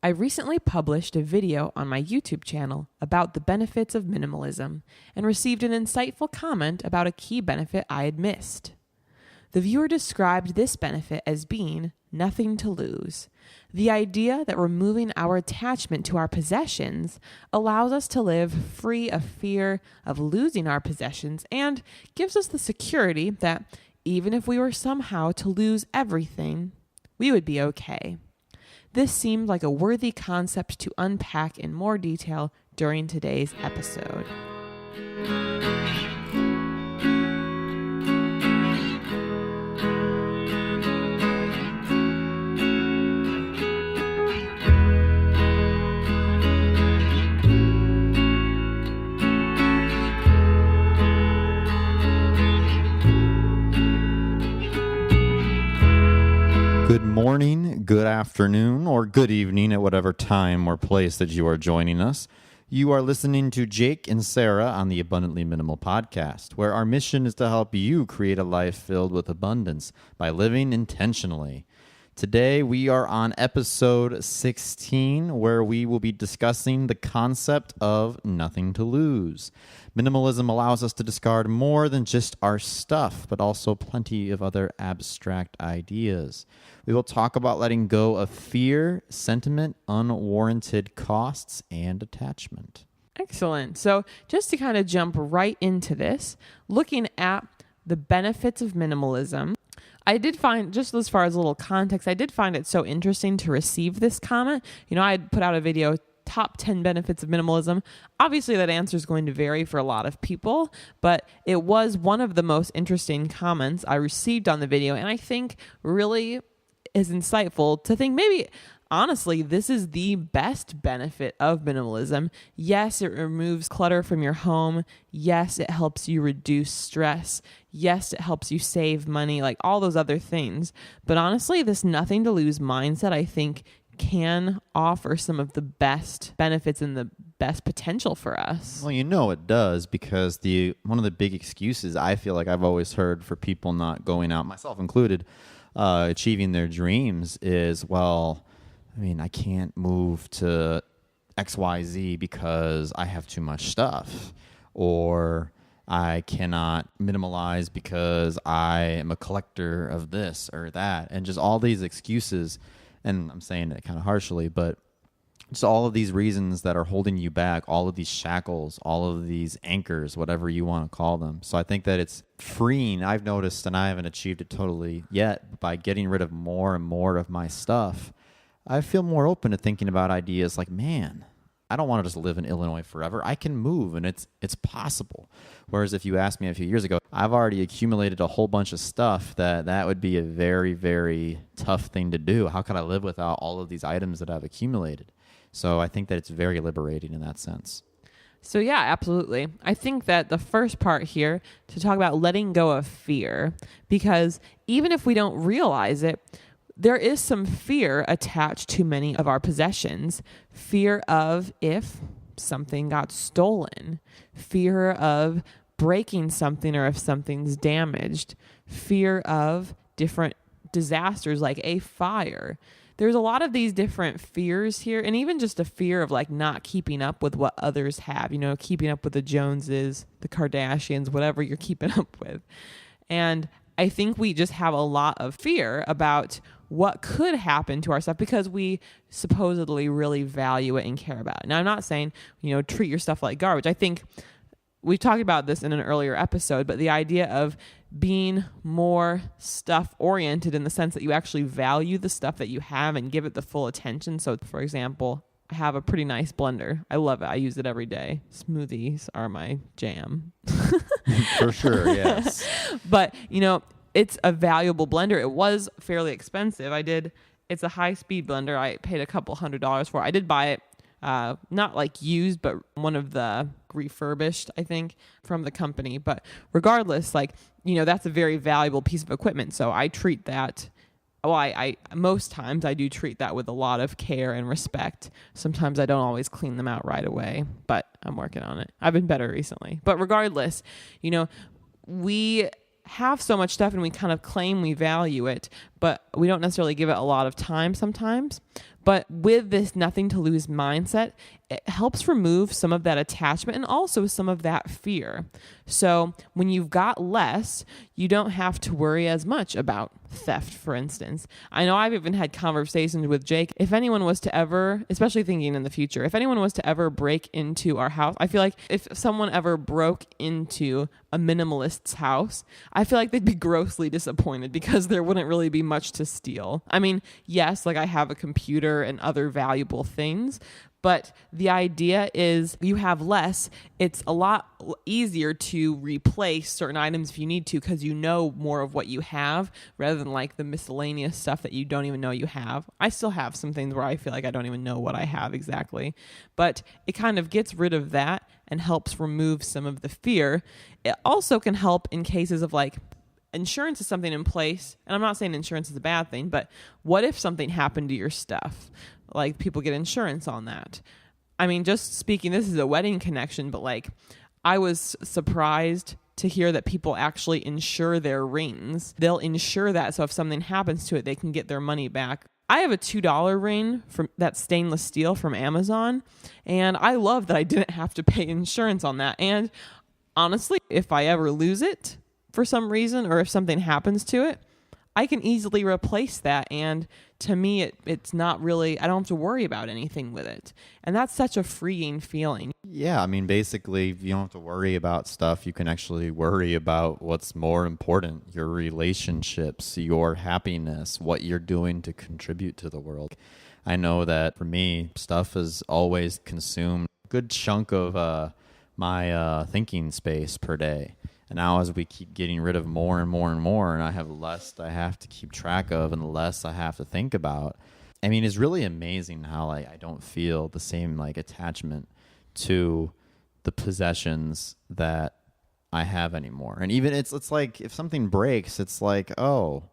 I recently published a video on my YouTube channel about the benefits of minimalism and received an insightful comment about a key benefit I had missed. The viewer described this benefit as being nothing to lose. The idea that removing our attachment to our possessions allows us to live free of fear of losing our possessions and gives us the security that even if we were somehow to lose everything, we would be okay. This seemed like a worthy concept to unpack in more detail during today's episode. Good morning, good afternoon, or good evening at whatever time or place that you are joining us. You are listening to Jake and Sarah on the Abundantly Minimal podcast, where our mission is to help you create a life filled with abundance by living intentionally. Today, we are on episode 16, where we will be discussing the concept of nothing to lose. Minimalism allows us to discard more than just our stuff, but also plenty of other abstract ideas. We will talk about letting go of fear, sentiment, unwarranted costs, and attachment. Excellent. So just to kind of jump right into this, looking at the benefits of minimalism, I did find, just as far as a little context, I did find it so interesting to receive this comment. You know, I had put out a video, top 10 benefits of minimalism. Obviously, that answer is going to vary for a lot of people, but it was one of the most interesting comments I received on the video, and I think really is insightful to think maybe, honestly, this is the best benefit of minimalism. Yes, it removes clutter from your home. Yes, it helps you reduce stress. Yes, it helps you save money, like all those other things. But honestly, this nothing to lose mindset, I think, can offer some of the best benefits and the best potential for us. Well, you know it does, because one of the big excuses I feel like I've always heard for people not going out, myself included, achieving their dreams is, well, I mean, I can't move to XYZ because I have too much stuff, or I cannot minimalize because I am a collector of this or that, and just all these excuses. And I'm saying it kind of harshly, but just all of these reasons that are holding you back, all of these shackles, all of these anchors, whatever you want to call them. So I think that it's freeing. I've noticed, and I haven't achieved it totally yet, but by getting rid of more and more of my stuff, I feel more open to thinking about ideas like, man, I don't want to just live in Illinois forever. I can move, and it's possible. Whereas if you asked me a few years ago, I've already accumulated a whole bunch of stuff that would be a very, very tough thing to do. How could I live without all of these items that I've accumulated? So I think that it's very liberating in that sense. So yeah, absolutely. I think that the first part here to talk about letting go of fear, because even if we don't realize it, there is some fear attached to many of our possessions. Fear of if something got stolen, fear of breaking something or if something's damaged, fear of different disasters like a fire. There's a lot of these different fears here, and even just a fear of like not keeping up with what others have, you know, keeping up with the Joneses, the Kardashians, whatever you're keeping up with. And I think we just have a lot of fear about what could happen to our stuff because we supposedly really value it and care about it. Now, I'm not saying, you know, treat your stuff like garbage. I think we've talked about this in an earlier episode, but the idea of being more stuff oriented in the sense that you actually value the stuff that you have and give it the full attention. So, for example, I have a pretty nice blender. I love it. I use it every day. Smoothies are my jam. For sure, yes. But, you know, it's a valuable blender. It was fairly expensive. It's a high-speed blender. I paid a couple $100s for it. I did buy it, not like used, but one of the refurbished, I think, from the company. But regardless, like, you know, that's a very valuable piece of equipment. So I treat that, well, I most times I do treat that with a lot of care and respect. Sometimes I don't always clean them out right away, but I'm working on it. I've been better recently. But regardless, you know, we have so much stuff and we kind of claim we value it, but we don't necessarily give it a lot of time sometimes. But with this nothing to lose mindset, it helps remove some of that attachment and also some of that fear. So when you've got less, you don't have to worry as much about theft, for instance. I know I've even had conversations with Jake. If anyone was to ever, especially thinking in the future, if anyone was to ever break into our house, I feel like if someone ever broke into a minimalist's house, I feel like they'd be grossly disappointed because there wouldn't really be much to steal. I mean, yes, like I have a computer and other valuable things, but the idea is you have less. It's a lot easier to replace certain items if you need to because you know more of what you have rather than like the miscellaneous stuff that you don't even know you have. I still have some things where I feel like I don't even know what I have exactly, but it kind of gets rid of that and helps remove some of the fear. It also can help in cases of like insurance is something in place, and I'm not saying insurance is a bad thing, but what if something happened to your stuff? Like people get insurance on that. I mean, just speaking, this is a wedding connection, but like I was surprised to hear that people actually insure their rings. They'll insure that so if something happens to it, they can get their money back. I have a $2 ring from that's stainless steel from Amazon, and I love that I didn't have to pay insurance on that. And honestly, if I ever lose it for some reason or if something happens to it, I can easily replace that. And to me, it's not really, I don't have to worry about anything with it. And that's such a freeing feeling. Yeah, I mean, basically, you don't have to worry about stuff. You can actually worry about what's more important, your relationships, your happiness, what you're doing to contribute to the world. I know that for me, stuff has always consumed a good chunk of my thinking space per day. And now as we keep getting rid of more and more and more, and I have less I have to keep track of and less I have to think about, I mean, it's really amazing how like I don't feel the same like attachment to the possessions that I have anymore. And even it's like if something breaks, it's like, oh,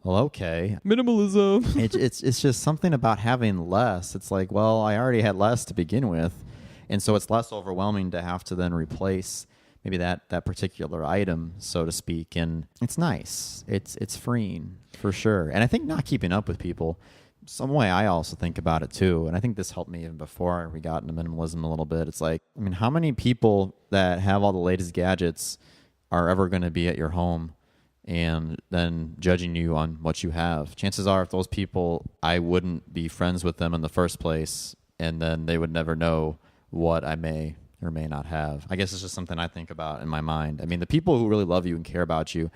well, okay. Minimalism. It's just something about having less. It's like, well, I already had less to begin with. And so it's less overwhelming to have to then replace maybe that particular item, so to speak. And it's nice. It's freeing for sure. And I think not keeping up with people, some way I also think about it too. And I think this helped me even before we got into minimalism a little bit. It's like, I mean, how many people that have all the latest gadgets are ever going to be at your home and then judging you on what you have? Chances are if those people, I wouldn't be friends with them in the first place, and then they would never know what I may or may not have. I guess it's just something I think about in my mind. I mean, the people who really love you and care about you,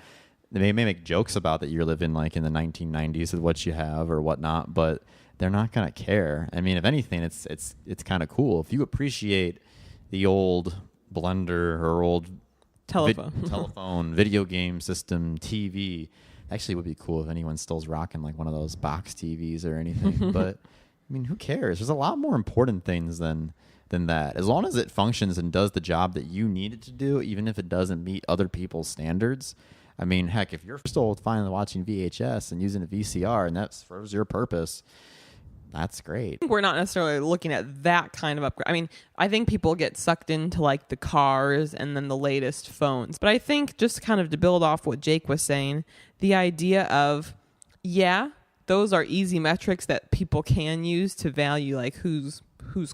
they may make jokes about that you're living like in the 1990s with what you have or whatnot, but they're not going to care. I mean, if anything, it's kind of cool. If you appreciate the old blender or old telephone, video game system, TV, actually it would be cool if anyone still's rocking like one of those box TVs or anything. But I mean, who cares? There's a lot more important things than that. As long as it functions and does the job that you need it to do, even if it doesn't meet other people's standards. I mean, heck, if you're still finally watching VHS and using a VCR and that serves your purpose, that's great. We're not necessarily looking at that kind of upgrade. I mean, I think people get sucked into like the cars and then the latest phones. But I think just kind of to build off what Jake was saying, the idea of, yeah, those are easy metrics that people can use to value like who's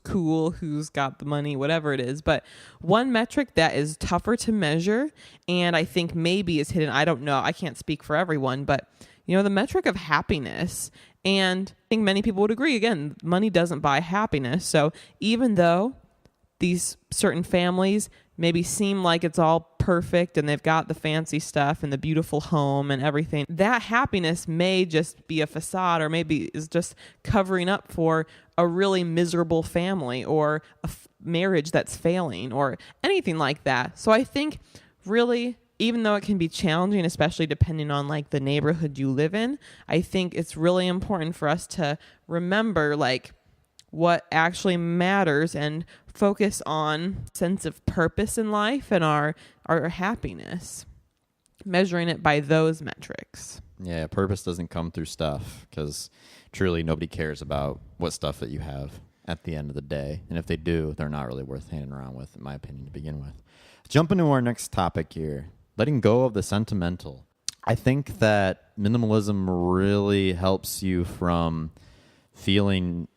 cool, who's got the money, whatever it is. But one metric that is tougher to measure and I think maybe is hidden, I don't know, I can't speak for everyone, but you know, the metric of happiness. And I think many people would agree, again, money doesn't buy happiness. So even though these certain families maybe seem like it's all perfect and they've got the fancy stuff and the beautiful home and everything, that happiness may just be a facade or maybe is just covering up for a really miserable family or a marriage that's failing or anything like that. So I think really, even though it can be challenging, especially depending on like the neighborhood you live in, I think it's really important for us to remember like what actually matters and focus on sense of purpose in life and our happiness, measuring it by those metrics. Yeah, purpose doesn't come through stuff because truly nobody cares about what stuff that you have at the end of the day. And if they do, they're not really worth hanging around with, in my opinion, to begin with. Jumping to our next topic here, letting go of the sentimental. I think that minimalism really helps you from feeling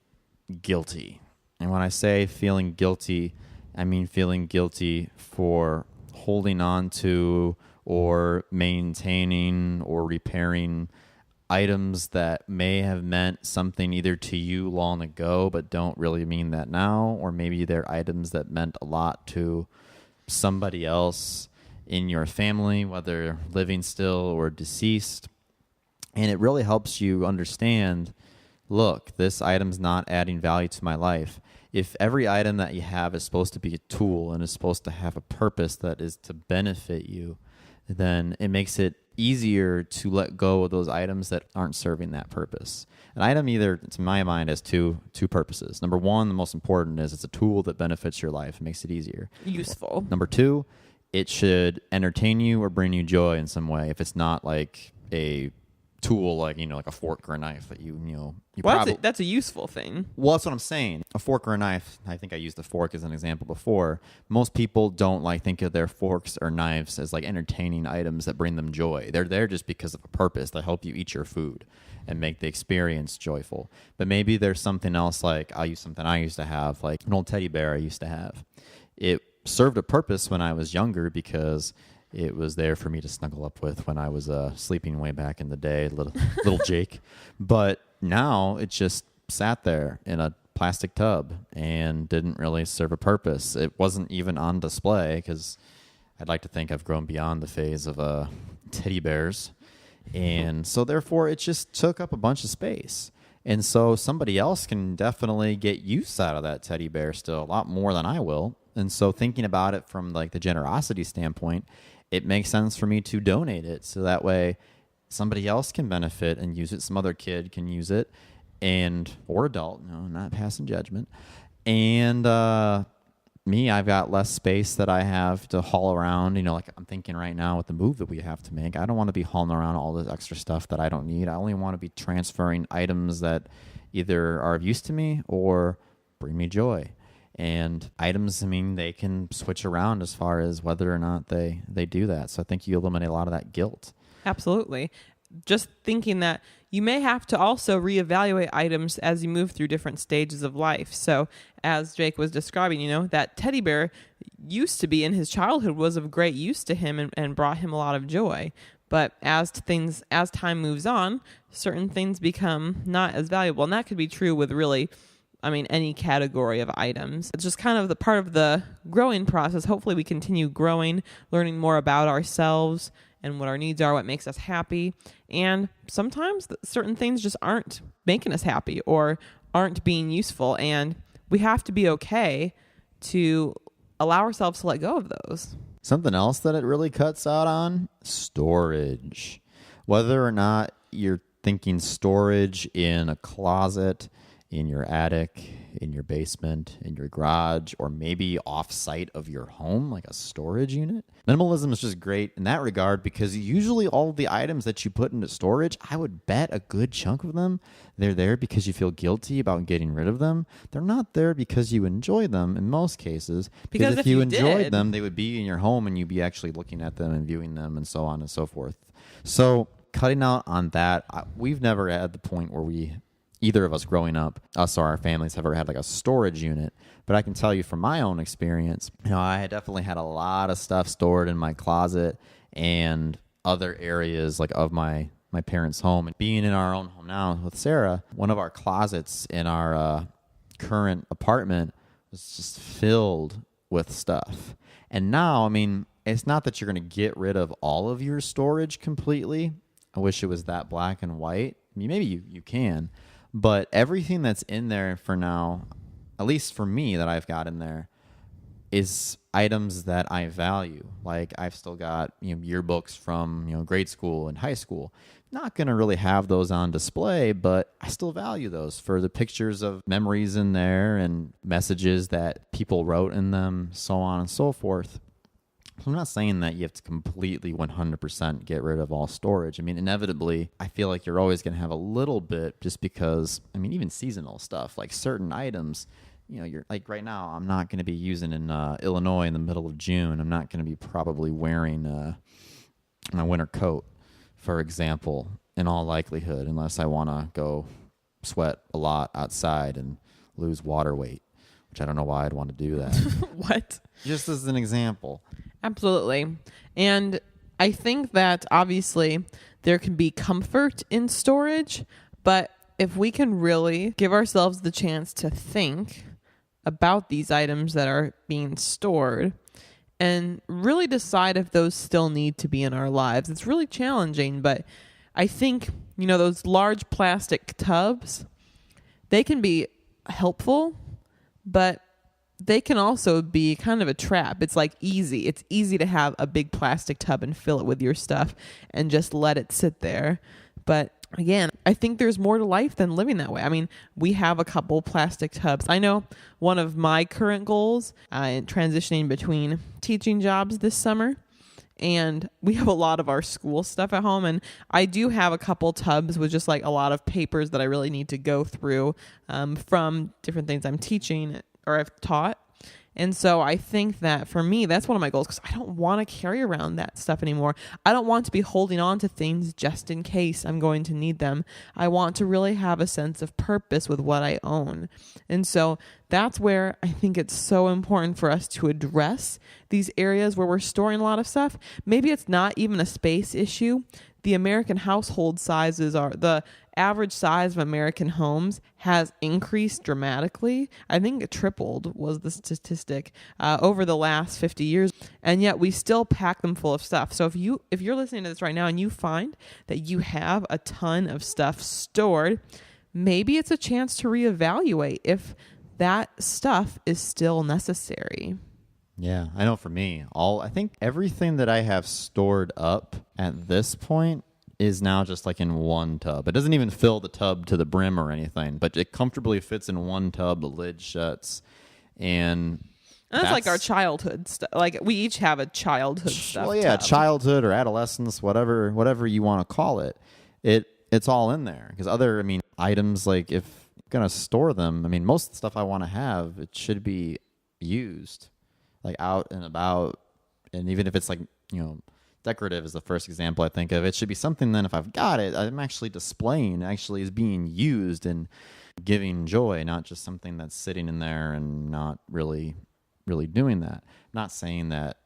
guilty. And when I say feeling guilty, I mean feeling guilty for holding on to or maintaining or repairing items that may have meant something either to you long ago but don't really mean that now, or maybe they're items that meant a lot to somebody else in your family, whether living still or deceased. And it really helps you understand, look, this item's not adding value to my life. If every item that you have is supposed to be a tool and is supposed to have a purpose that is to benefit you, then it makes it easier to let go of those items that aren't serving that purpose. An item either, to my mind, has two purposes. Number one, the most important, is it's a tool that benefits your life. It makes it easier. Useful. Number two, it should entertain you or bring you joy in some way. If it's not like a tool, like, like a fork or a knife that that's a useful thing. Well, that's what I'm saying. A fork or a knife, I think I used the fork as an example before. Most people don't think of their forks or knives as entertaining items that bring them joy. They're there just because of a purpose to help you eat your food and make the experience joyful. But maybe there's something else, I'll use something I used to have, like an old teddy bear I used to have. It served a purpose when I was younger because it was there for me to snuggle up with when I was sleeping way back in the day, little Jake. But now it just sat there in a plastic tub and didn't really serve a purpose. It wasn't even on display because I'd like to think I've grown beyond the phase of teddy bears. And so therefore it just took up a bunch of space. And so somebody else can definitely get use out of that teddy bear still a lot more than I will. And so thinking about it from the generosity standpoint, it makes sense for me to donate it so that way somebody else can benefit and use it. Some other kid can use it, or adult, not passing judgment. And me, I've got less space that I have to haul around. I'm thinking right now with the move that we have to make, I don't want to be hauling around all this extra stuff that I don't need. I only want to be transferring items that either are of use to me or bring me joy. And items, they can switch around as far as whether or not they do that. So I think you eliminate a lot of that guilt. Absolutely. Just thinking that you may have to also reevaluate items as you move through different stages of life. So as Jake was describing, that teddy bear used to be in his childhood was of great use to him and brought him a lot of joy. But as time moves on, certain things become not as valuable. And that could be true with really any category of items. It's just kind of the part of the growing process. Hopefully we continue growing, learning more about ourselves and what our needs are, what makes us happy. And sometimes certain things just aren't making us happy or aren't being useful. And we have to be okay to allow ourselves to let go of those. Something else that it really cuts out on, storage. Whether or not you're thinking storage in a closet, in your attic, in your basement, in your garage, or maybe off-site of your home, like a storage unit. Minimalism is just great in that regard because usually all of the items that you put into storage, I would bet a good chunk of them, they're there because you feel guilty about getting rid of them. They're not there because you enjoy them in most cases. Because if you enjoyed them, they would be in your home and you'd be actually looking at them and viewing them and so on and so forth. So cutting out on that, we've never had the point where either of us growing up, us or our families, have ever had a storage unit. But I can tell you from my own experience, I definitely had a lot of stuff stored in my closet and other areas of my parents' home. And being in our own home now with Sarah, one of our closets in our current apartment was just filled with stuff. And now, it's not that you're going to get rid of all of your storage completely. I wish it was that black and white. Maybe you can. But everything that's in there for now, at least for me that I've got in there, is items that I value. I've still got yearbooks from grade school and high school. Not going to really have those on display, but I still value those for the pictures of memories in there and messages that people wrote in them, so on and so forth. I'm not saying that you have to completely 100% get rid of all storage. Inevitably, I feel like you're always going to have a little bit just because, even seasonal stuff, certain items, you're right now, I'm not going to be using in Illinois in the middle of June. I'm not going to be probably wearing my winter coat for example, in all likelihood, unless I want to go sweat a lot outside and lose water weight, which I don't know why I'd want to do that. What? Just as an example. Absolutely. And I think that obviously there can be comfort in storage, but if we can really give ourselves the chance to think about these items that are being stored and really decide if those still need to be in our lives, it's really challenging. But I think, those large plastic tubs, they can be helpful, but they can also be kind of a trap. It's like easy. It's easy to have a big plastic tub and fill it with your stuff and just let it sit there. But again, I think there's more to life than living that way. I mean, we have a couple plastic tubs. I know one of my current goals in transitioning between teaching jobs this summer, and we have a lot of our school stuff at home, and I do have a couple tubs with just like a lot of papers that I really need to go through from different things I'm teaching or I've taught. And so I think that for me, that's one of my goals, because I don't want to carry around that stuff anymore. I don't want to be holding on to things just in case I'm going to need them. I want to really have a sense of purpose with what I own. And so that's where I think it's so important for us to address these areas where we're storing a lot of stuff. Maybe it's not even a space issue. The American household sizes the average size of American homes has increased dramatically. I think it tripled was the statistic over the last 50 years. And yet we still pack them full of stuff. So if you're listening to this right now and you find that you have a ton of stuff stored, maybe it's a chance to reevaluate if that stuff is still necessary. Yeah, I know for me, I think everything that I have stored up at this point is now just like in one tub. It doesn't even fill the tub to the brim or anything, but it comfortably fits in one tub. The lid shuts, and that's like our childhood stuff. Like we each have a childhood stuff. Well, yeah, tub. childhood or adolescence, whatever you want to call it. It's all in there because items, like if I'm gonna store them, most of the stuff I want to have, it should be used, like out and about, and even if it's like decorative is the first example I think of. It should be something then if I've got it, I'm actually displaying, actually is being used and giving joy, not just something that's sitting in there and not really doing that. I'm not saying that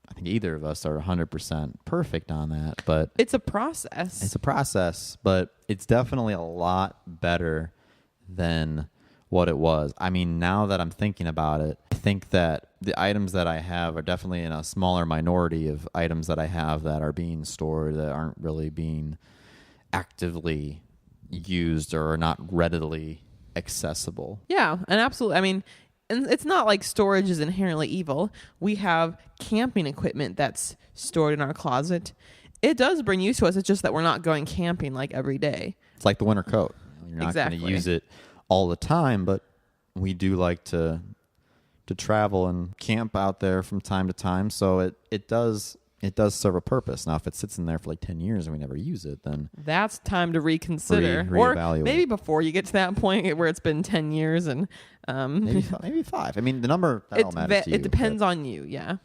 I think either of us are 100% perfect on that, but it's a process. It's a process, but it's definitely a lot better than what it was. Now that I'm thinking about it, I think that the items that I have are definitely in a smaller minority of items that I have that are being stored that aren't really being actively used or are not readily accessible. Yeah, and absolutely. And it's not like storage is inherently evil. We have camping equipment that's stored in our closet. It does bring use to us. It's just that we're not going camping like every day. It's like the winter coat. You're not going to use it all the time, but we do like to travel and camp out there from time to time, so it does serve a purpose. Now if it sits in there for like 10 years and we never use it, then that's time to reconsider, reevaluate. Or maybe before you get to that point where it's been 10 years and maybe 5. The number that all matters to you, it depends on you. Yeah.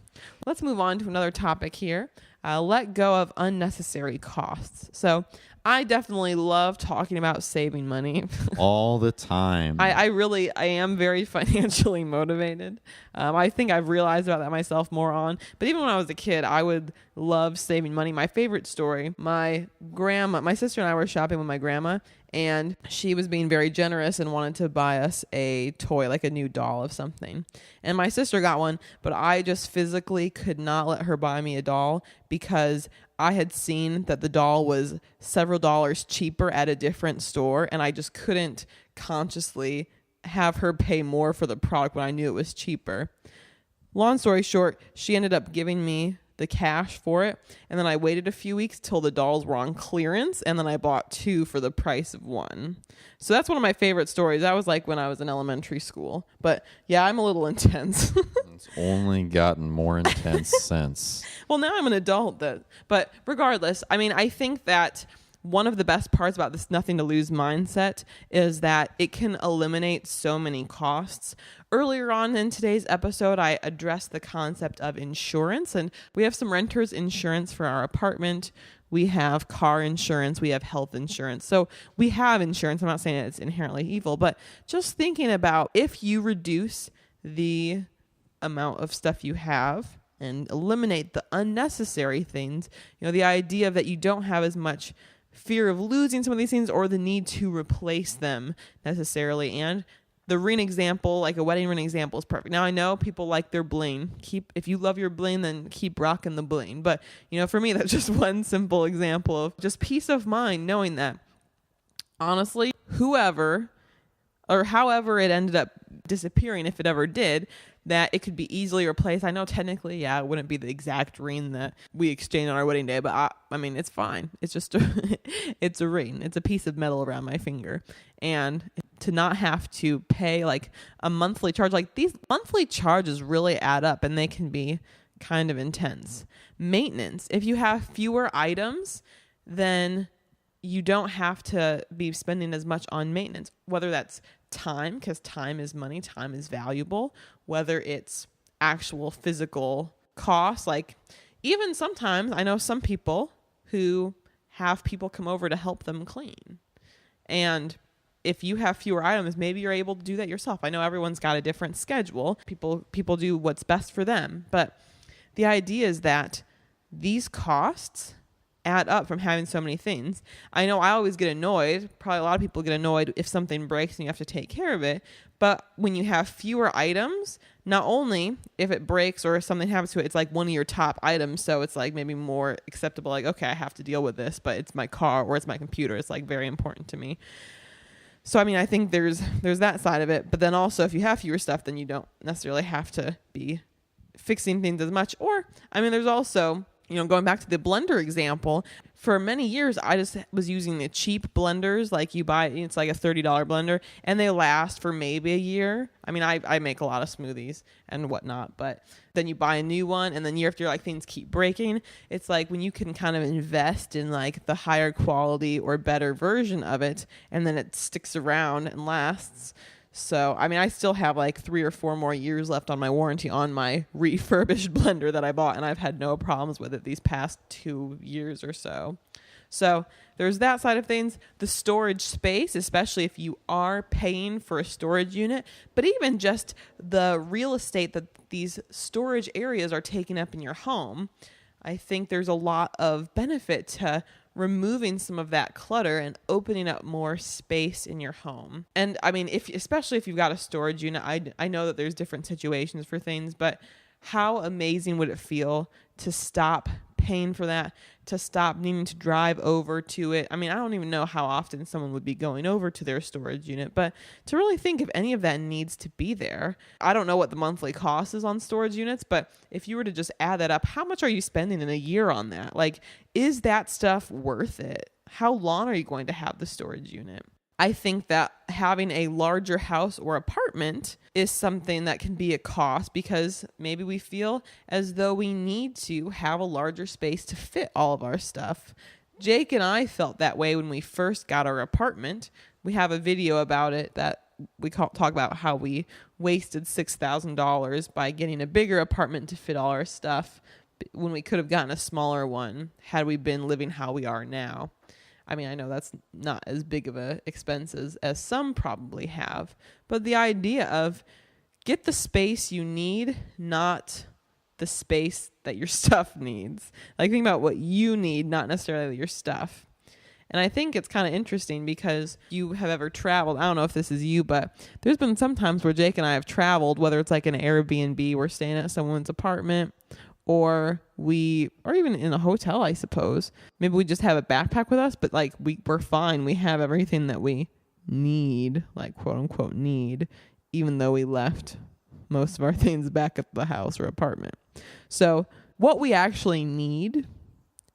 Let's move on to another topic here. Let go of unnecessary costs. So I definitely love talking about saving money all the time. I am very financially motivated. I think I've realized about that myself more on. But even when I was a kid, I would love saving money. My favorite story, my sister and I were shopping with my grandma, and she was being very generous and wanted to buy us a toy, like a new doll of something. And my sister got one, but I just physically could not let her buy me a doll because I had seen that the doll was several dollars cheaper at a different store, and I just couldn't consciously have her pay more for the product when I knew it was cheaper. Long story short, she ended up giving me the cash for it, and then I waited a few weeks till the dolls were on clearance, and then I bought 2 for the price of 1. So that's one of my favorite stories. That was like when I was in elementary school. But yeah, I'm a little intense. It's only gotten more intense since. Well, now I'm an adult, but regardless, I think that one of the best parts about this nothing to lose mindset is that it can eliminate so many costs. Earlier on in today's episode, I addressed the concept of insurance, and we have some renter's insurance for our apartment. We have car insurance. We have health insurance. So we have insurance. I'm not saying it's inherently evil, but just thinking about if you reduce the amount of stuff you have and eliminate the unnecessary things, the idea that you don't have as much fear of losing some of these things or the need to replace them necessarily. And the ring example, like a wedding ring example, is perfect. Now I know people like their bling. If you love your bling, then keep rocking the bling. But for me, that's just one simple example of just peace of mind, knowing that honestly, whoever or however it ended up disappearing, if it ever did, that it could be easily replaced. I know technically, it wouldn't be the exact ring that we exchanged on our wedding day, but I mean, it's fine. It's just it's a ring. It's a piece of metal around my finger. And to not have to pay like a monthly charge, like these monthly charges really add up and they can be kind of intense. Maintenance. If you have fewer items, then you don't have to be spending as much on maintenance, whether that's time, because time is money, time is valuable, whether it's actual physical costs. Like even sometimes I know some people who have people come over to help them clean. And if you have fewer items, maybe you're able to do that yourself. I know everyone's got a different schedule. People do what's best for them. But the idea is that these costs add up from having so many things. I know I always get annoyed. Probably a lot of people get annoyed if something breaks and you have to take care of it. But when you have fewer items, not only if it breaks or if something happens to it, it's like one of your top items. So it's like maybe more acceptable. Like, okay, I have to deal with this, but it's my car or it's my computer. It's like very important to me. So, I mean, I think there's that side of it. But then also if you have fewer stuff, then you don't necessarily have to be fixing things as much. Or, I mean, there's also, going back to the blender example, for many years, I just was using the cheap blenders. Like you buy, it's like a $30 blender and they last for maybe a year. I mean, I make a lot of smoothies and whatnot, but then you buy a new one and then year after year, like things keep breaking. It's like when you can kind of invest in like the higher quality or better version of it and then it sticks around and lasts. So, I mean, I still have like 3 or 4 more years left on my warranty on my refurbished blender that I bought, and I've had no problems with it these past 2 years or so. So there's that side of things. The storage space, especially if you are paying for a storage unit, but even just the real estate that these storage areas are taking up in your home, I think there's a lot of benefit to removing some of that clutter and opening up more space in your home. And I mean, especially if you've got a storage unit, I know that there's different situations for things, but how amazing would it feel to stop paying for that, to stop needing to drive over to it? I mean, I don't even know how often someone would be going over to their storage unit, but to really think if any of that needs to be there. I don't know what the monthly cost is on storage units, but if you were to just add that up, how much are you spending in a year on that? Like, is that stuff worth it? How long are you going to have the storage unit? I think that having a larger house or apartment is something that can be a cost because maybe we feel as though we need to have a larger space to fit all of our stuff. Jake and I felt that way when we first got our apartment. We have a video about it that we talk about how we wasted $6,000 by getting a bigger apartment to fit all our stuff when we could have gotten a smaller one had we been living how we are now. I mean, I know that's not as big of a expense as some probably have, but the idea of get the space you need, not the space that your stuff needs. Like think about what you need, not necessarily your stuff. And I think it's kind of interesting because you have ever traveled. I don't know if this is you, but there's been some times where Jake and I have traveled, whether it's like an Airbnb, we're staying at someone's apartment, or even in a hotel, I suppose. Maybe we just have a backpack with us, but like we're fine. We have everything that we need, like quote unquote need, even though we left most of our things back at the house or apartment. So what we actually need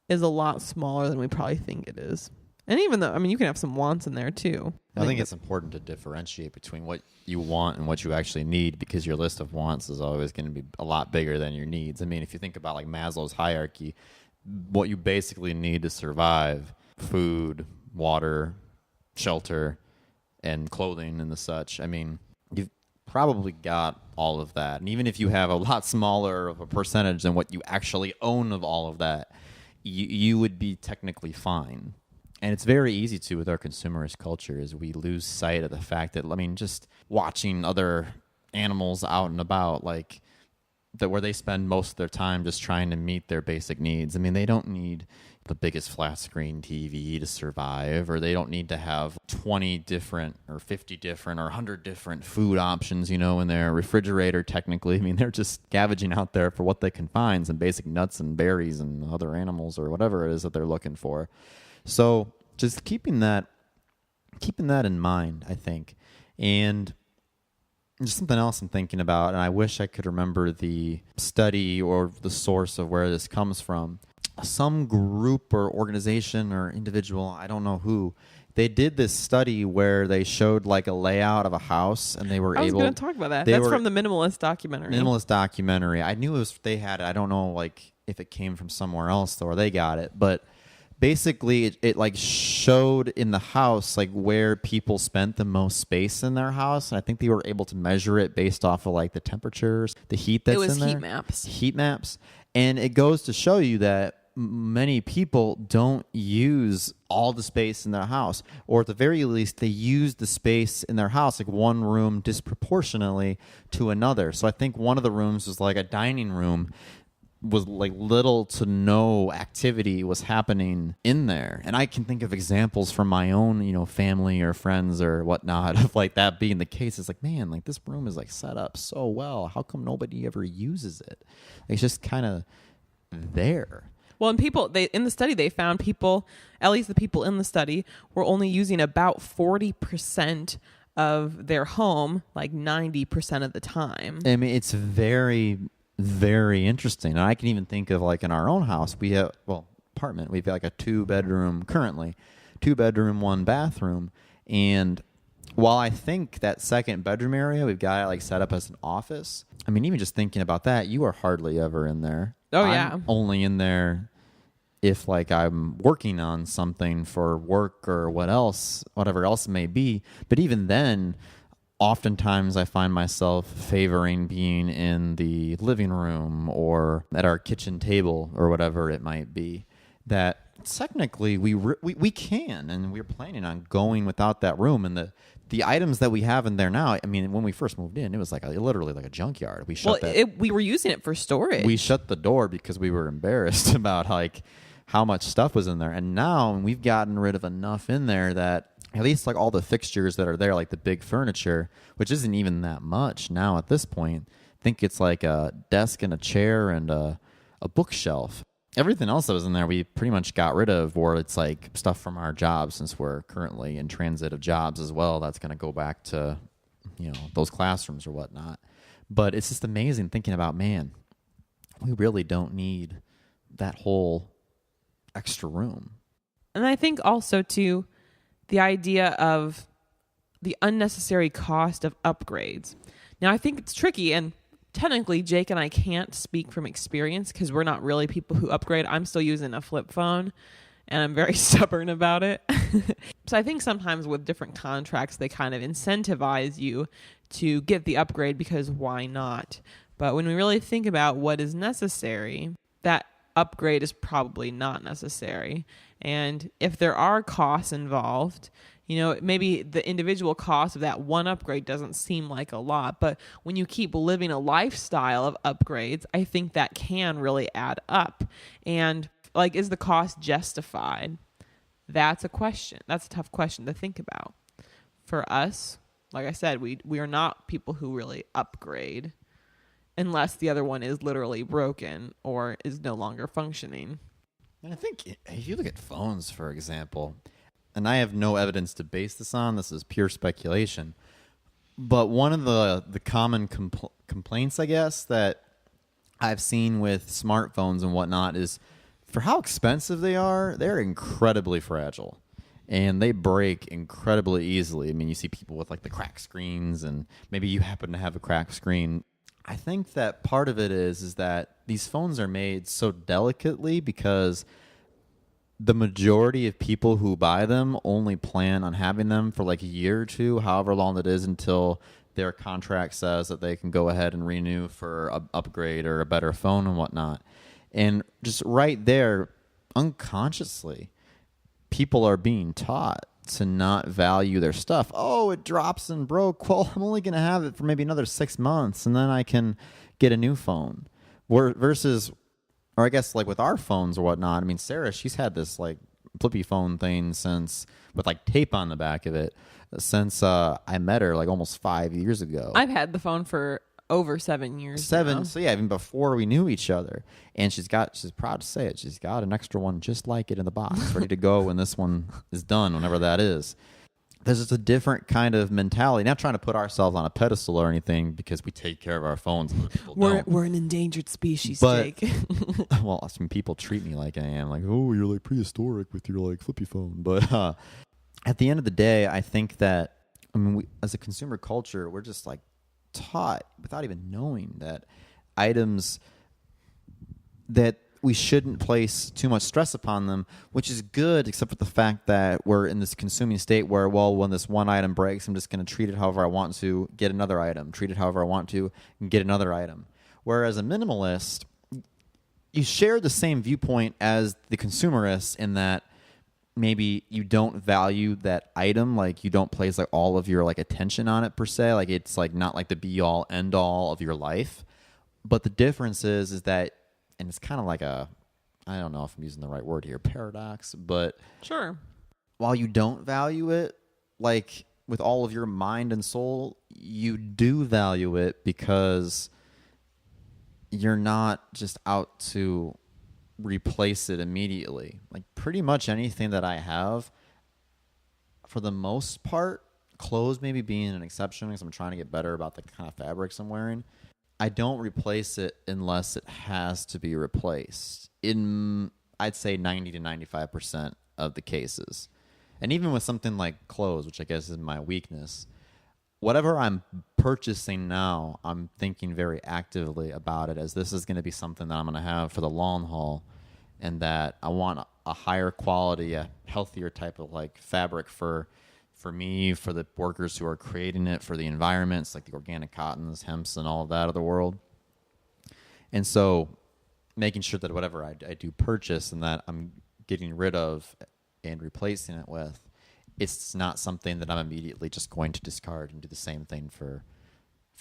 is a lot smaller than we probably think it is. And even though, I mean, you can have some wants in there too. I think it's important to differentiate between what you want and what you actually need because your list of wants is always going to be a lot bigger than your needs. I mean, if you think about like Maslow's hierarchy, what you basically need to survive food, water, shelter, and clothing and the such. I mean, you've probably got all of that. And even if you have a lot smaller of a percentage than what you actually own of all of that, you would be technically fine. And it's very easy to with our consumerist culture is we lose sight of the fact that, I mean, just watching other animals out and about, like that where they spend most of their time just trying to meet their basic needs. I mean, they don't need the biggest flat screen TV to survive, or they don't need to have 20 different or 50 different or 100 different food options, you know, in their refrigerator technically. I mean, they're just scavenging out there for what they can find, some basic nuts and berries and other animals or whatever it is that they're looking for. So just keeping that in mind, I think. And just something else I'm thinking about, and I wish I could remember the study or the source of where this comes from. Some group or organization or individual, I don't know who, they did this study where they showed like a layout of a house, and they were able... I was going to talk about that. That's from the Minimalist documentary. Minimalist documentary. I knew they had it. I don't know like if it came from somewhere else or they got it, but basically it like showed in the house like where people spent the most space in their house, and I think they were able to measure it based off of like the temperatures, the heat that's in there. It was heat maps. And it goes to show you that many people don't use all the space in their house, or at the very least they use the space in their house, like one room disproportionately to another. So I think one of the rooms was like a dining room, was like little to no activity was happening in there. And I can think of examples from my own, you know, family or friends or whatnot of like that being the case. It's like, man, like this room is like set up so well. How come nobody ever uses it? It's just kind of there. Well, and in the study, they found people, at least the people in the study, were only using about 40% of their home, like 90% of the time. I mean, it's very, very interesting. And I can even think of like in our own house, we have, apartment, we've got like a 2-bedroom currently, 2-bedroom, 1-bathroom. And while I think that second bedroom area, we've got it like set up as an office. I mean, even just thinking about that, you are hardly ever in there. Oh, yeah. I'm only in there if like I'm working on something for work or whatever else it may be. But even then, oftentimes I find myself favoring being in the living room or at our kitchen table or whatever it might be. That technically we can, and we're planning on going without that room. And the items that we have in there now, I mean, when we first moved in, it was like literally like a junkyard. We were using it for storage. We shut the door because we were embarrassed about like how much stuff was in there. And now we've gotten rid of enough in there that at least like all the fixtures that are there, like the big furniture, which isn't even that much now at this point. I think it's like a desk and a chair and a bookshelf. Everything else that was in there, we pretty much got rid of, or it's like stuff from our jobs, since we're currently in transit of jobs as well. That's going to go back to, you know, those classrooms or whatnot. But it's just amazing thinking about, man, we really don't need that whole extra room. And I think also, too, the idea of the unnecessary cost of upgrades. Now, I think it's tricky, and technically, Jake and I can't speak from experience because we're not really people who upgrade. I'm still using a flip phone, and I'm very stubborn about it. So I think sometimes with different contracts, they kind of incentivize you to get the upgrade because why not? But when we really think about what is necessary, that upgrade is probably not necessary. And if there are costs involved, you know, maybe the individual cost of that one upgrade doesn't seem like a lot, but when you keep living a lifestyle of upgrades, I think that can really add up. And like, is the cost justified? That's a question. That's a tough question to think about. For us, like I said, we are not people who really upgrade unless the other one is literally broken or is no longer functioning. And I think if you look at phones, for example, and I have no evidence to base this on, this is pure speculation, but one of the common complaints, I guess, that I've seen with smartphones and whatnot is for how expensive they are, they're incredibly fragile. And they break incredibly easily. I mean, you see people with like the cracked screens, and maybe you happen to have a cracked screen. I think that part of it is that these phones are made so delicately because the majority of people who buy them only plan on having them for like a year or two, however long it is, until their contract says that they can go ahead and renew for an upgrade or a better phone and whatnot. And just right there, unconsciously, people are being taught to not value their stuff. Oh, it drops and broke. Well, I'm only going to have it for maybe another 6 months, and then I can get a new phone. Versus, or I guess like with our phones or whatnot, I mean, Sarah, she's had this like flippy phone thing since, with like tape on the back of it, since I met her like almost 5 years ago. I've had the phone for over 7 years. Seven. Now. So yeah, even before we knew each other. And she's proud to say it, she's got an extra one just like it in the box, ready to go when this one is done, whenever that is. There's just a different kind of mentality. Not trying to put ourselves on a pedestal or anything, because we take care of our phones and other people don't. We're an endangered species, But, Jake. well, some people treat me like I am. Like, oh, you're like prehistoric with your like flippy phone. But at the end of the day, I think that, I mean, as a consumer culture, we're just like taught without even knowing that items that we shouldn't place too much stress upon them, which is good, except for the fact that we're in this consuming state where, well, when this one item breaks, I'm just going to treat it however I want to, get another item, treat it however I want to, and get another item. Whereas a minimalist, you share the same viewpoint as the consumerist in that maybe you don't value that item, like you don't place like all of your like attention on it per se, like it's like not like the be all end all of your life. But the difference is that, and it's kind of like a, I don't know if I'm using the right word here, paradox, but Sure. while you don't value it, like with all of your mind and soul, you do value it because you're not just out to replace it immediately. Like pretty much anything that I have, for the most part, clothes maybe being an exception because I'm trying to get better about the kind of fabrics I'm wearing, I don't replace it unless it has to be replaced in, I'd say, 90 to 95% of the cases. And even with something like clothes, which I guess is my weakness, whatever I'm purchasing now, I'm thinking very actively about it as this is going to be something that I'm going to have for the long haul, and that I want a higher quality, a healthier type of like fabric for me, for the workers who are creating it, for the environments, like the organic cottons, hemps, and all of that of the world. And so making sure that whatever I do purchase and that I'm getting rid of and replacing it with, it's not something that I'm immediately just going to discard and do the same thing for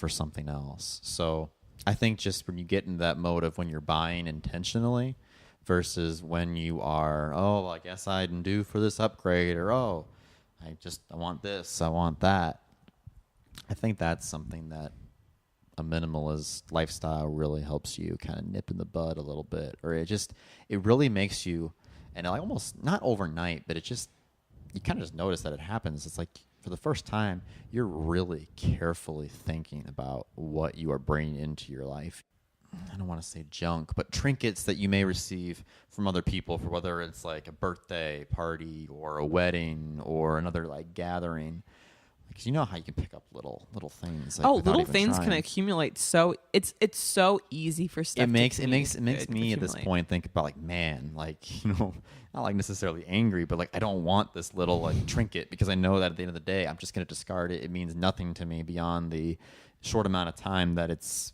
something else. So I think just when you get into that mode of when you're buying intentionally versus when you are, oh, I guess I'm due for this upgrade, or, oh, I want this, I want that. I think that's something that a minimalist lifestyle really helps you kind of nip in the bud a little bit, or it really makes you, and like almost not overnight, but you kind of just notice that it happens. It's like for the first time, you're really carefully thinking about what you are bringing into your life. I don't want to say junk, but trinkets that you may receive from other people, for whether it's like a birthday party or a wedding or another like gathering. Because you know how you can pick up little things. Like, little things can accumulate. So it's so easy for stuff. It makes me at this point think about like, man, like, you know, not like necessarily angry, but like I don't want this little like trinket, because I know that at the end of the day I'm just going to discard it. It means nothing to me beyond the short amount of time that it's,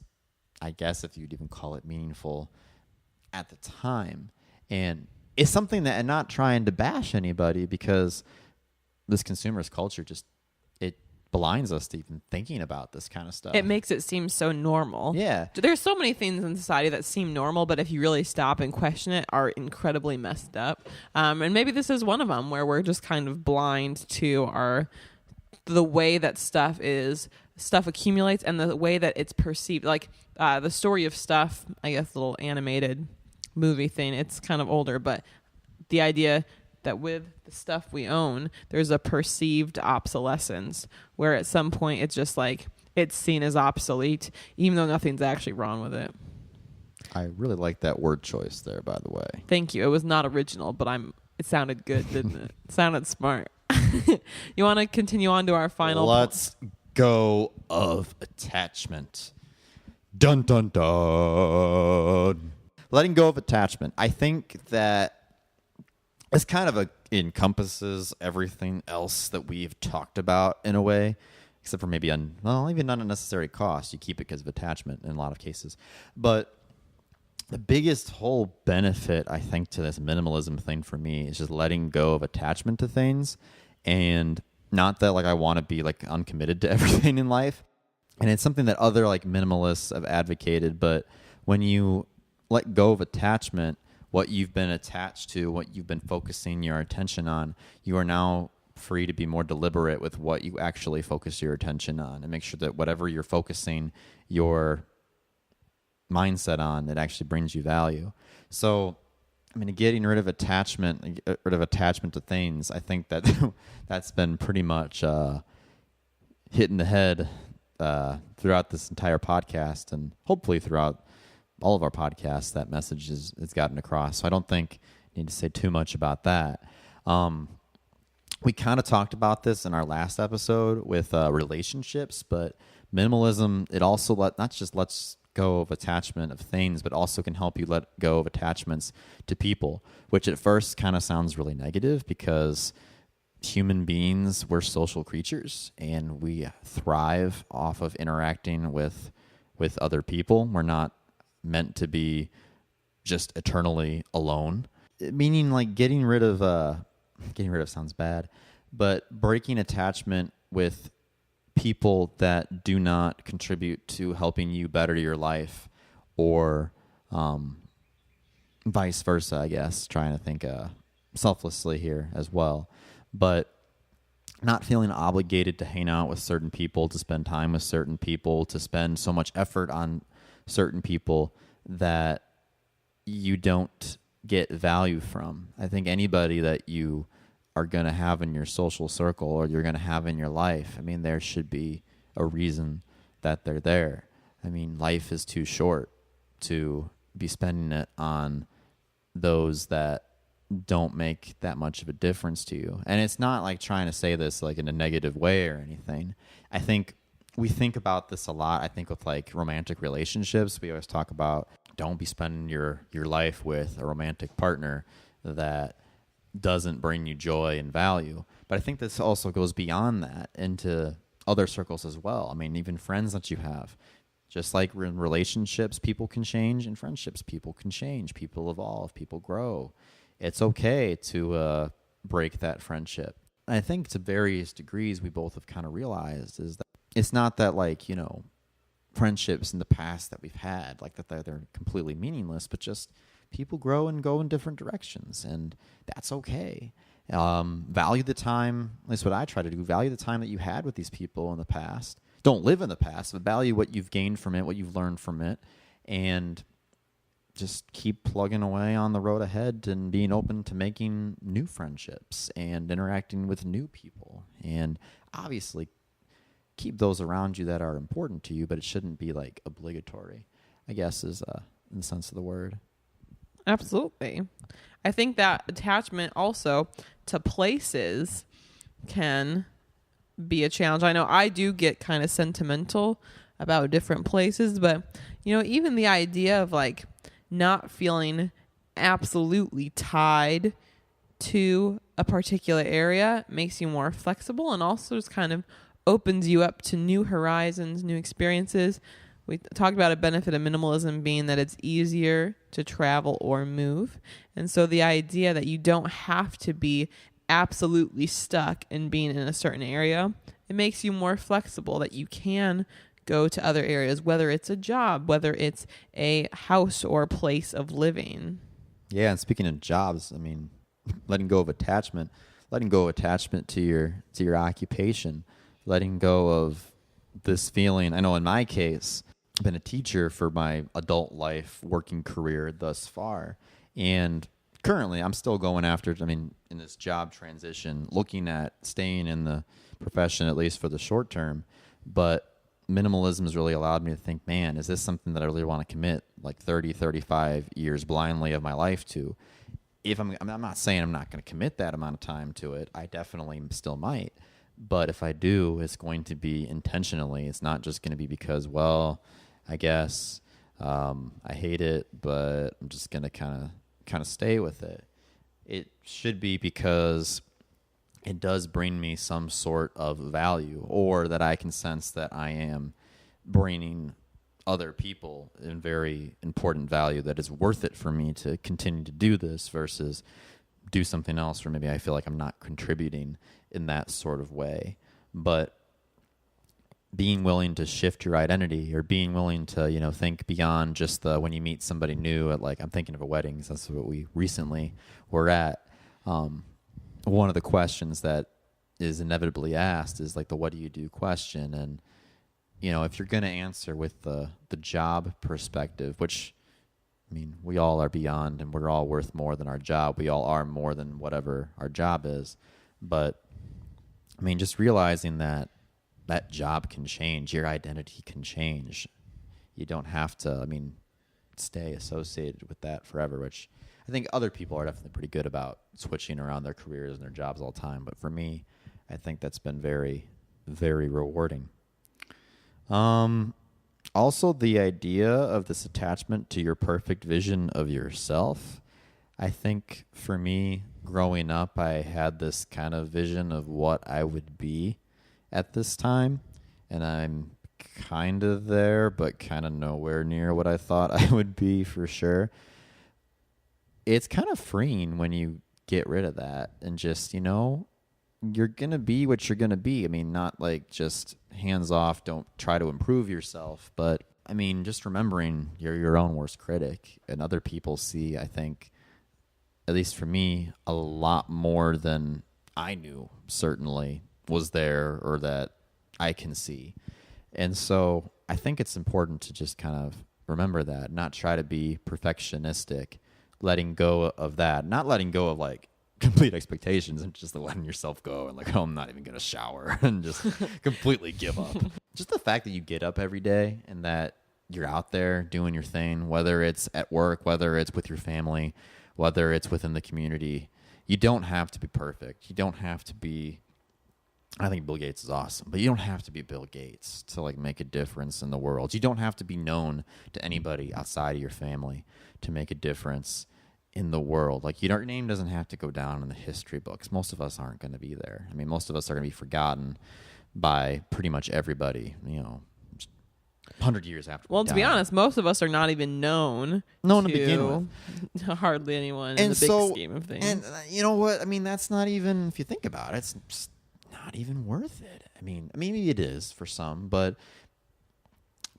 I guess if you'd even call it meaningful at the time. And it's something that, and not trying to bash anybody, because this consumerist culture just, it blinds us to even thinking about this kind of stuff. It makes it seem so normal. Yeah. There's so many things in society that seem normal, but if you really stop and question it, are incredibly messed up. And maybe this is one of them, where we're just kind of blind to the way that stuff accumulates and the way that it's perceived. Like the story of Stuff, I guess, little animated movie thing. It's kind of older, but the idea that with the stuff we own, there's a perceived obsolescence where at some point it's just like it's seen as obsolete, even though nothing's actually wrong with it. I really like that word choice there, by the way. Thank you. It was not original, but it sounded good, didn't it? It sounded smart. You want to continue on to our final? Let's go of attachment. Dun, dun, dun. Letting go of attachment. I think that It's kind of encompasses everything else that we've talked about in a way, except for maybe even not unnecessary cost. You keep it because of attachment in a lot of cases. But the biggest whole benefit, I think, to this minimalism thing for me is just letting go of attachment to things. And not that like I want to be like uncommitted to everything in life. And it's something that other like minimalists have advocated. But when you let go of attachment, what you've been attached to, what you've been focusing your attention on, you are now free to be more deliberate with what you actually focus your attention on, and make sure that whatever you're focusing your mindset on, it actually brings you value. So, I mean, getting rid of attachment to things, I think that that's been pretty much hitting the head throughout this entire podcast, and hopefully throughout all of our podcasts, that message is gotten across. So I don't think I need to say too much about that. We kind of talked about this in our last episode with relationships, but minimalism, it also not just lets go of attachment of things, but also can help you let go of attachments to people, which at first kind of sounds really negative because human beings, we're social creatures and we thrive off of interacting with other people. We're not meant to be just eternally alone. Meaning like getting rid of sounds bad, but breaking attachment with people that do not contribute to helping you better your life, or vice versa, I guess, trying to think selflessly here as well. But not feeling obligated to hang out with certain people, to spend time with certain people, to spend so much effort on certain people that you don't get value from. I think anybody that you are going to have in your social circle or you're going to have in your life, I mean, there should be a reason that they're there. I mean, life is too short to be spending it on those that don't make that much of a difference to you. And it's not like trying to say this like in a negative way or anything. I think we think about this a lot. I think with like romantic relationships, we always talk about don't be spending your life with a romantic partner that doesn't bring you joy and value. But I think this also goes beyond that into other circles as well. I mean, even friends that you have. Just like in relationships, people can change. In friendships, people can change. People evolve. People grow. It's okay to break that friendship. And I think to various degrees, we both have kind of realized is that it's not that like, you know, friendships in the past that we've had, like that they're completely meaningless, but just people grow and go in different directions, and that's okay. Value the time, at least what I try to do, value the time that you had with these people in the past. Don't live in the past, but value what you've gained from it, what you've learned from it, and just keep plugging away on the road ahead and being open to making new friendships and interacting with new people. And obviously keep those around you that are important to you, but it shouldn't be like obligatory, I guess is in the sense of the word. Absolutely. I think that attachment also to places can be a challenge. I know I do get kind of sentimental about different places, but you know, even the idea of like not feeling absolutely tied to a particular area makes you more flexible, and also just kind of opens you up to new horizons, new experiences. We talked about a benefit of minimalism being that it's easier to travel or move. And so the idea that you don't have to be absolutely stuck in being in a certain area, it makes you more flexible, that you can go to other areas, whether it's a job, whether it's a house or place of living. Yeah, and speaking of jobs, I mean, letting go of attachment to your occupation, letting go of this feeling. I know in my case, I've been a teacher for my adult life working career thus far. And currently I'm still going after, in this job transition, looking at staying in the profession, at least for the short term. But minimalism has really allowed me to think, man, is this something that I really want to commit like 30, 35 years blindly of my life to? If I'm not saying I'm not going to commit that amount of time to it. I definitely still might. But if I do, it's going to be intentionally. It's not just going to be because, well, I guess I hate it, but I'm just going to kind of stay with it. it should be because it does bring me some sort of value, or that I can sense that I am bringing other people in very important value that is worth it for me to continue to do this versus do something else where maybe I feel like I'm not contributing in that sort of way. But being willing to shift your identity, or being willing to, think beyond just the, when you meet somebody new at, like, I'm thinking of a wedding, 'cause that's what we recently were at. One of the questions that is inevitably asked is like the what do you do question. And, if you're going to answer with the job perspective, which, I mean, we all are beyond, and we're all worth more than our job. We all are more than whatever our job is. But, I mean, just realizing that that job can change, your identity can change. You don't have to, stay associated with that forever, which I think other people are definitely pretty good about switching around their careers and their jobs all the time. But for me, I think that's been very, very rewarding. Also, the idea of this attachment to your perfect vision of yourself. I think for me, growing up, I had this kind of vision of what I would be at this time. And I'm kind of there, but kind of nowhere near what I thought I would be for sure. It's kind of freeing when you get rid of that and just, you're going to be what you're going to be. I mean, not like just hands off, don't try to improve yourself, but just remembering you're your own worst critic, and other people see, I think, at least for me, a lot more than I knew certainly was there, or that I can see. And so I think it's important to just kind of remember that, not try to be perfectionistic, letting go of that, not letting go of like complete expectations and just letting yourself go and like, oh, I'm not even going to shower and just completely give up. Just the fact that you get up every day and that you're out there doing your thing, whether it's at work, whether it's with your family, whether it's within the community. You don't have to be perfect. You don't have to be, I think Bill Gates is awesome, but you don't have to be Bill Gates to like make a difference in the world. You don't have to be known to anybody outside of your family to make a difference in the world. Like, your name doesn't have to go down in the history books. Most of us aren't going to be there. Most of us are going to be forgotten by pretty much everybody, 100 years after. Well, to be honest, most of us are not even known to begin with. Hardly anyone in the big scheme of things. And you know what? That's not even, if you think about it, it's just not even worth it. Maybe it is for some, but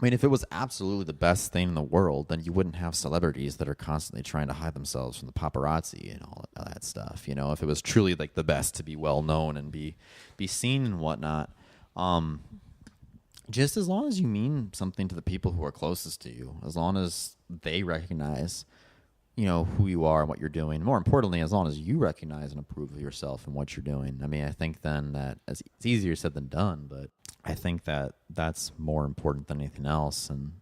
if it was absolutely the best thing in the world, then you wouldn't have celebrities that are constantly trying to hide themselves from the paparazzi and all of that stuff. If it was truly like the best to be well known and be seen and whatnot, just as long as you mean something to the people who are closest to you, as long as they recognize, who you are and what you're doing. More importantly, as long as you recognize and approve of yourself and what you're doing. I think then that it's easier said than done, but I think that that's more important than anything else, and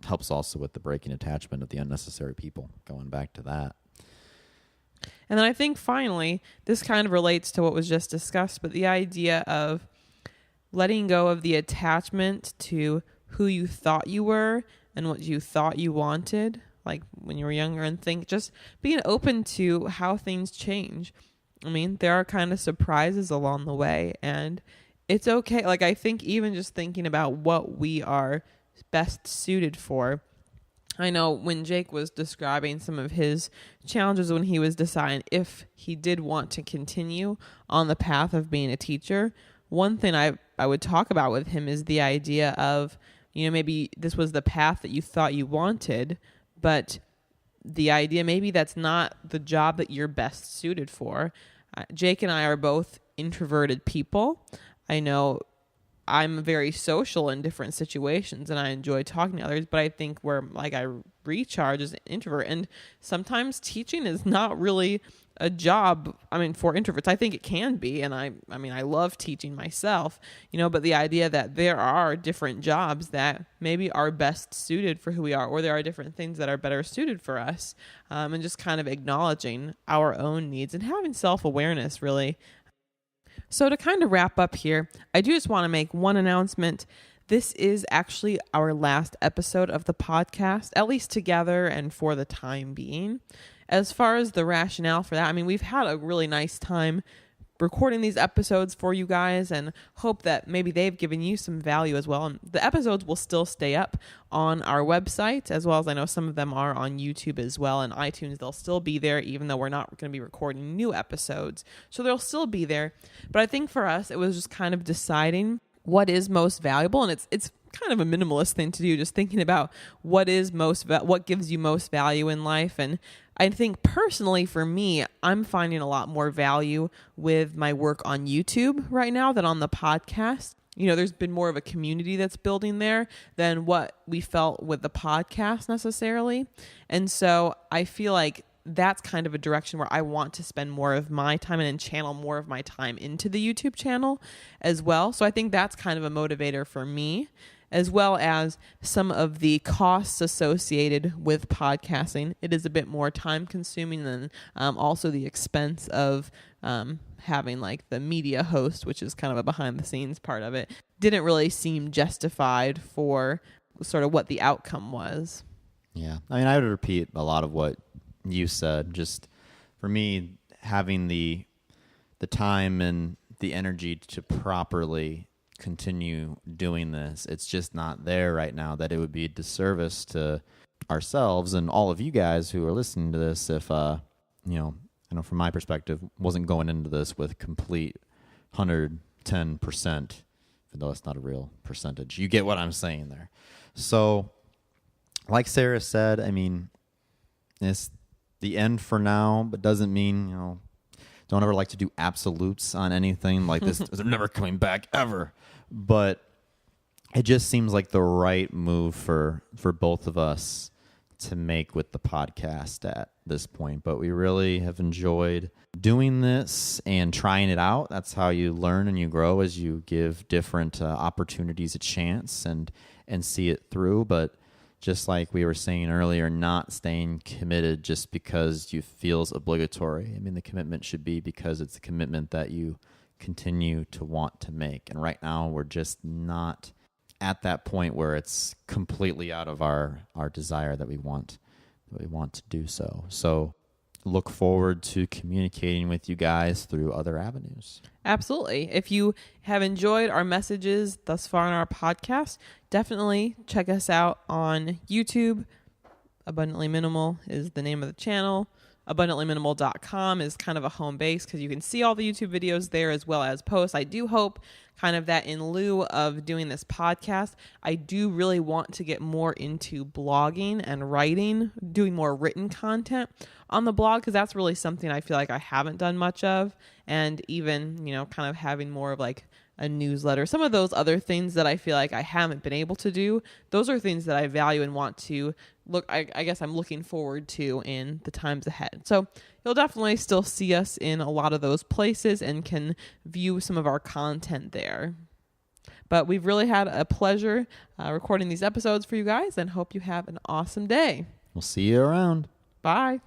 helps also with the breaking attachment of the unnecessary people, going back to that. And then I think finally, this kind of relates to what was just discussed, but the idea of letting go of the attachment to who you thought you were and what you thought you wanted, like when you were younger, and just being open to how things change. There are kind of surprises along the way, and it's okay. Like, I think even just thinking about what we are best suited for. I know when Jake was describing some of his challenges when he was deciding if he did want to continue on the path of being a teacher, one thing I would talk about with him is the idea of, maybe this was the path that you thought you wanted, but the idea maybe that's not the job that you're best suited for. Jake and I are both introverted people. I know I'm very social in different situations and I enjoy talking to others, but I think where I recharge as an introvert, and sometimes teaching is not really a job. For introverts, I think it can be. And I love teaching myself, but the idea that there are different jobs that maybe are best suited for who we are, or there are different things that are better suited for us. And just kind of acknowledging our own needs and having self-awareness, really. So to kind of wrap up here, I do just want to make one announcement. This is actually our last episode of the podcast, at least together and for the time being. as far as the rationale for that, I mean, we've had a really nice time recording these episodes for you guys and hope that maybe they've given you some value as well. And the episodes will still stay up on our website, as well as I know some of them are on YouTube as well, and iTunes. They'll still be there even though we're not going to be recording new episodes. So they'll still be there. But I think for us, it was just kind of deciding what is most valuable, and it's kind of a minimalist thing to do, just thinking about what gives you most value in life. And I think personally for me, I'm finding a lot more value with my work on YouTube right now than on the podcast. You know, there's been more of a community that's building there than what we felt with the podcast necessarily. And so I feel like that's kind of a direction where I want to spend more of my time and channel more of my time into the YouTube channel as well. So I think that's kind of a motivator for me, as well as some of the costs associated with podcasting. It is a bit more time consuming than also the expense of having like the media host, which is kind of a behind the scenes part of it, didn't really seem justified for sort of what the outcome was. Yeah. I mean, I would repeat a lot of what you said. Just for me, having the time and the energy to properly continue doing this, it's just not there right now, that it would be a disservice to ourselves and all of you guys who are listening to this if I know from my perspective wasn't going into this with complete 110%, even though it's not a real percentage. You get what I'm saying there. So like Sarah said, I mean, it's the end for now, but doesn't mean, don't ever like to do absolutes on anything like this. They're never coming back ever. But it just seems like the right move for both of us to make with the podcast at this point. But we really have enjoyed doing this and trying it out. That's how you learn and you grow, as you give different opportunities a chance and see it through. But just like we were saying earlier, not staying committed just because you feels obligatory. I mean, the commitment should be because it's a commitment that you continue to want to make. And right now, we're just not at that point where it's completely out of our desire that we want to do so. So look forward to communicating with you guys through other avenues. Absolutely. If you have enjoyed our messages thus far in our podcast, definitely check us out on YouTube. Abundantly Minimal is the name of the channel. AbundantlyMinimal.com is kind of a home base because you can see all the YouTube videos there as well as posts. I do hope kind of that in lieu of doing this podcast, I do really want to get more into blogging and writing, doing more written content on the blog, because that's really something I feel like I haven't done much of. And even, kind of having more of like a newsletter, some of those other things that I feel like I haven't been able to do, those are things that I value and want to I guess I'm looking forward to in the times ahead. So you'll definitely still see us in a lot of those places and can view some of our content there. But we've really had a pleasure recording these episodes for you guys and hope you have an awesome day. We'll see you around. Bye.